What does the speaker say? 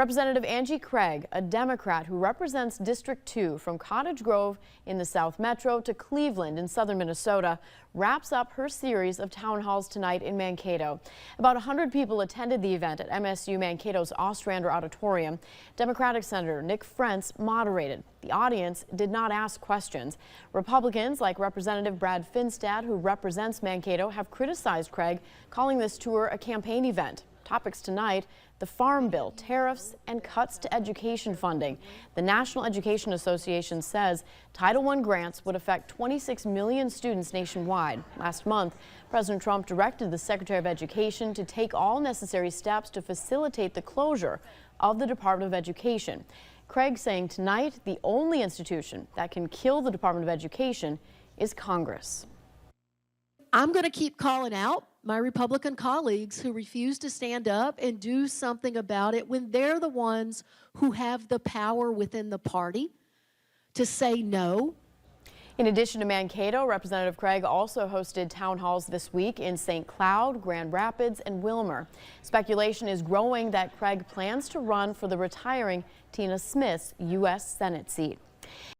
Representative Angie Craig, a Democrat who represents District 2 from Cottage Grove in the South Metro to Cleveland in southern Minnesota, wraps up her series of town halls tonight in Mankato. About 100 people attended the event at MSU Mankato's Ostrander Auditorium. Democratic Senator Nick Frentz moderated. The audience did not ask questions. Republicans like Representative Brad Finstad, who represents Mankato, have criticized Craig, calling this tour a campaign event. Topics tonight: the Farm Bill, tariffs, and cuts to education funding. The National Education Association says Title I grants would affect 26 million students nationwide. Last month, President Trump directed the Secretary of Education to take all necessary steps to facilitate the closure of the Department of Education. Craig saying tonight the only institution that can kill the Department of Education is Congress. I'm going to keep calling out my Republican colleagues who refuse to stand up and do something about it when they're the ones who have the power within the party to say no. In addition to Mankato, Representative Craig also hosted town halls this week in St. Cloud, Grand Rapids, and Wilmer. Speculation is growing that Craig plans to run for the retiring Tina Smith's U.S. Senate seat.